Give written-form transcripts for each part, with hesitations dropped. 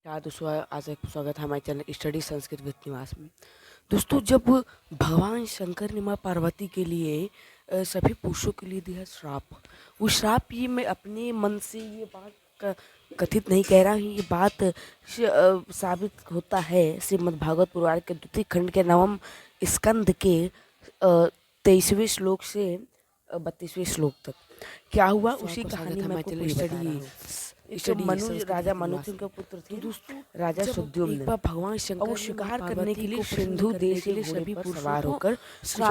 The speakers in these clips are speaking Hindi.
दोस्तों आज एक स्वागत है हमारे चैनल स्टडी संस्कृत विद निवास में। दोस्तों जब भगवान शंकर ने माँ पार्वती के लिए सभी पुरुषों के लिए दिया श्राप, वो श्राप ये मैं अपने मन से ये बात कथित नहीं कह रहा हूँ, ये बात साबित होता है श्रीमद् भागवत पुराण के द्वितीय खंड के 9वें स्कंद के 23वें श्लोक से 32वें श्लोक तक। क्या हुआ उसी कहानी में मनु राजा मनुष्य के पुत्र थे दोस्तों राजा सुद्युम्न। भगवान शंकर वो शिकार करने के लिए सिंधु देश के लिए सभी सवार होकर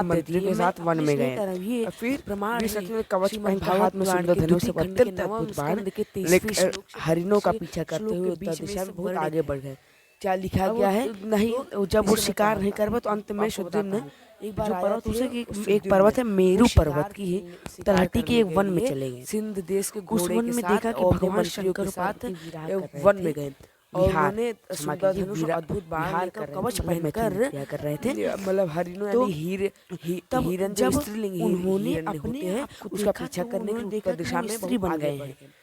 मंत्री के साथ वन में गए। फिर प्रमाण कवच पहन हाथ में सुंदर धनुष से अत्यंत अद्भुत बाण हरिणों का पीछा करते हुए उत्तर दिशा में बहुत आगे बढ़ गए। क्या लिखा गया है? नहीं, जब वो शिकार नहीं कर पाए तो अंत में सुद्युम्न एक बार पर्वत उसे एक पर्वत है मेरू पर्वत की है तलहटी के एक वन में चले गए। सिंध देश के उस वन में देखा कि भगवान शंकर के साथ वन में गए और उन्होंने अद्भुत बाण का कवच पहनकर क्या कर रहे थे, मतलब हरिणों यानी हिरन जब स्त्रीलिंग उन्होंने अपने उसका पीछा करने के उत्तर दिशा में स्त्री बन गए हैं।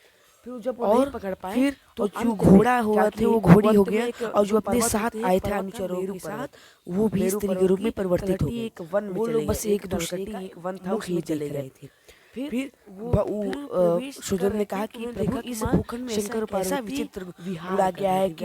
फिर जब और पकड़ पाए फिर तो जो घोड़ा हुआ थे वो घोड़ी हो गया और जो अपने साथ आए थे अनुचरों के साथ वो भी स्त्री के रूप में परिवर्तित हो गए। एक वन में चले गए, बस एक दूसरे का एक वन था उसमें चले गए थे। फिर वो सुदर्शन ने कहा कि प्रभु इस भूखंड में शंकर ऐसा विचित्र उड़ा गया है कि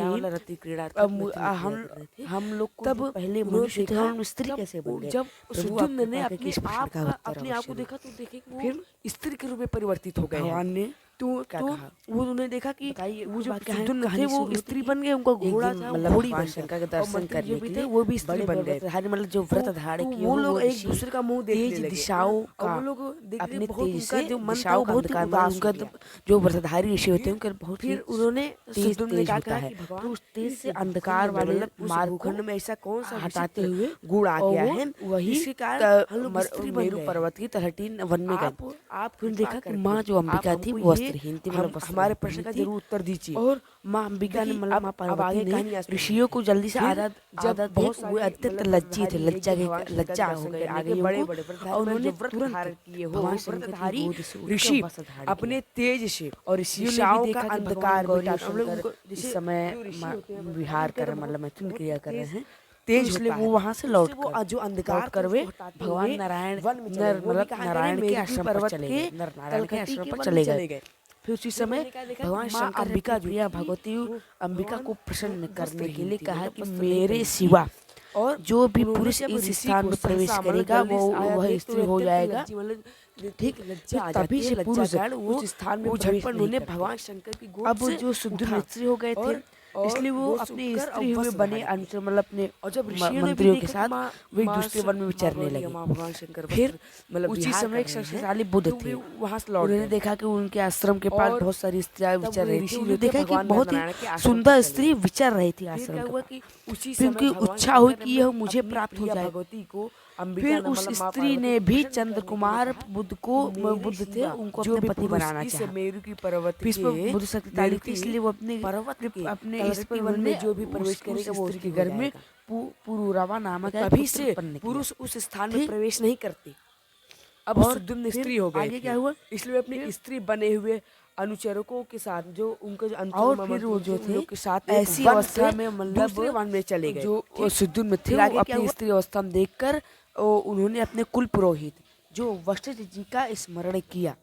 हम लोग तब पहले मनुष्य थे हम स्त्री कैसे बन गए। जब सुदर्शन ने अपने आप को देखा तो देखे फिर स्त्री के रूप में परिवर्तित हो गए भगवान ने। तो वो उन्होंने देखा कि वो जो सुदर्शन थे वो स्त्री बन गए, उनका घोड़ा था घोड़ी बन शंकर के दर्शन करने के लिए वो भी स्त्री बन गए। मतलब जो व्रत धारण किए वो लोग एक दूसरे का मुंह देखने लगे, दिशाओं का वो लोग अपने तेज से जो मन था बहुत उनका जो व्रतधारी ऋषि होते हैं उनका बहुत फिर उन्होंने सुदर्शन ने कहा है तो उस तेज से अंधकार वाले मार्गखंड में ऐसा कौन सा हटाते हुए गुड़ आ गया है, वही मेरू पर्वत की तलहटी वन में गए। आप फिर देखा कि माँ जो अंबिका थी वो हमारे प्रश्न का जरूर उत्तर दीजिए। और माँ अंबिका ने मतलब माँ पार्वती ने ऋषियों को जल्दी से आदत बहुत अत्यंत लज्जित थे, लज्जा हो गए आगे बड़े और उन्होंने तुरंत भगवान शंकर ऋषि अपने तेज से और ऋषियों का अंधकार जिस समय विहार कर मतलब मैथुन क्रिया कर रहे हैं तेज, इसलिए वो वहां से लौट कर जो अंधकार कर वे भगवान नारायण नारायण के आश्रम पर चले गए, नारायण के आश्रम पर चले गए। फिर उसी समय भगवान शंकर अंबिका प्रिया भगवती अंबिका को प्रसन्न करने के लिए कहा कि मेरे सिवा और जो भी पुरुष इस स्थान में प्रवेश करेगा वो वह स्त्री हो जाएगा। ठीक, तभी से पुरुष उस स्थान में झटपट उन्होंने भगवान शंकर की गोद अब जो सुदर्शन स्त्री हो गए थे इसलिए वो अपने स्त्री हुए बने अनुचर मतलब अपने और जब मंत्रियों के साथ वो एक दूसरे वन में विचरने लगे। भगवान शंकर फिर मतलब उसी समय एक शक्तिशाली बुद्ध थे वहां से लौट उन्होंने देखा कि उनके आश्रम के पास बहुत सारी स्त्रियां विचर रही थी। उन्होंने देखा कि बहुत ही सुंदर स्त्री विचर रही थी आश्रम के पास। फिर उनकी इच्छा हुई कि यह मुझे प्राप्त हो जाए भगवती को। फिर उस स्त्री ने भी चंद्र कुमार बुद्ध थे उनको अपने पति बनाना चाहा। मेरू की पर्वत पे बुद्ध शक्तिशाली थी इसलिए वो अपने इस पर वन में जो भी प्रवेश करेगा वो उसके घर में पुरुरवा नामक तभी से पुरुष उस स्थान में प्रवेश नहीं करते। अब सुदर्शन स्त्री हो गए। आगे क्या हुआ? इसलिए अपने स्त्री बने हुए अनुचरकों के साथ जो उनके और फिर वो जो थे के साथ ऐसी अवस्था में मतलब वन में चले गए जो सुदर्शन में थे। वो अपनी स्त्री अवस्था में देखकर उन्होंने अपने कुल पुरोहित जो वशिष्ठ जी का स्मरण किया।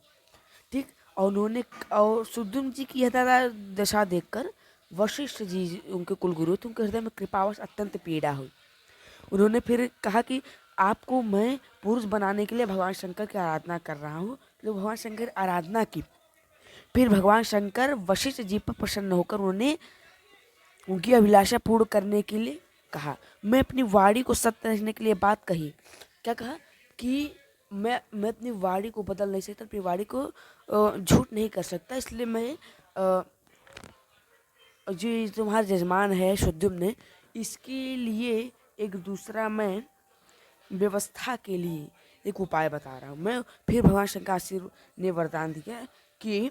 ठीक, और उन्होंने और सुदर्शन जी की यह दशा देखकर वशिष्ठ जी उनके कुलगुरु थे, उनके हृदय में कृपावश अत्यंत पीड़ा हुई। उन्होंने फिर कहा कि आपको मैं पुरुष बनाने के लिए भगवान शंकर की आराधना कर रहा हूँ। तो भगवान शंकर आराधना की। फिर भगवान शंकर वशिष्ठ जी पर प्रसन्न होकर उन्होंने उनकी अभिलाषा पूर्ण करने के लिए कहा। मैं अपनी वाणी को सत्य रखने के लिए बात कही। क्या कहा कि मैं अपनी वाणी को बदल नहीं सकता, अपनी वाणी को झूठ नहीं कर सकता, इसलिए मैं जो तुम्हारा जजमान है सुद्युम्न ने इसके लिए एक दूसरा मैं व्यवस्था के लिए एक उपाय बता रहा हूँ मैं। फिर भगवान शंकर ने वरदान दिया कि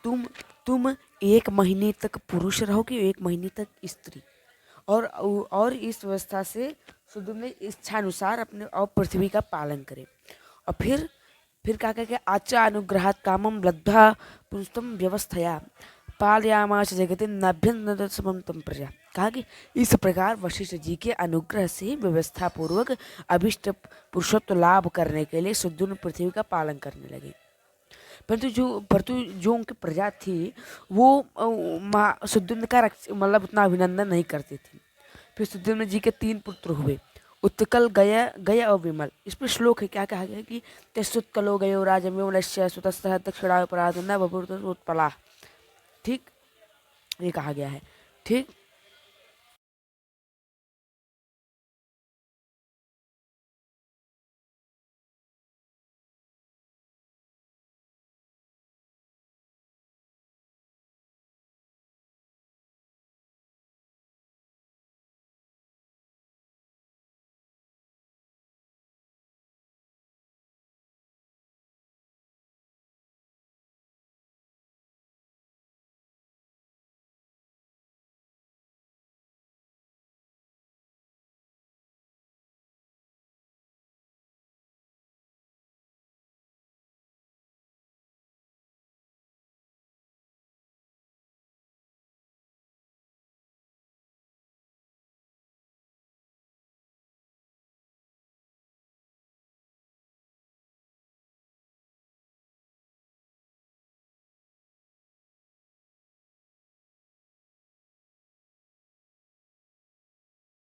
तुम 1 महीने तक पुरुष रहोगे, 1 महीने तक स्त्री। और इस व्यवस्था से सुद्युम्न ने इच्छानुसार अपने और पृथ्वी का पालन करे। और फिर क्या कह आचा अनुग्रहात् कामम लब्धा पुरुषोत्तम व्यवस्थया पालयामास जगति नभ्यन्नत समम तम प्रजा। कहा कि इस प्रकार वशिष्ठ जी के अनुग्रह से व्यवस्था पूर्वक अभिष्ट पुरुषत्व लाभ करने के लिए सुदृढ़ पृथ्वी का पालन करने लगे। परंतु जो उनकी प्रजा थी वो सुद्युम्न का मतलब उतना अभिनंदन नहीं करती थी। फिर सुद्युम्न जी के 3 पुत्र हुए, उत्कल, गय और विमल। इस पर श्लोक है, क्या कहा गया कि त्यस्तुत्कलो गयो राजमेवलस्य सुतस्तः दक्षिणाय पराधुना बभूव उत्पला। ठीक, ये कहा गया है। ठीक,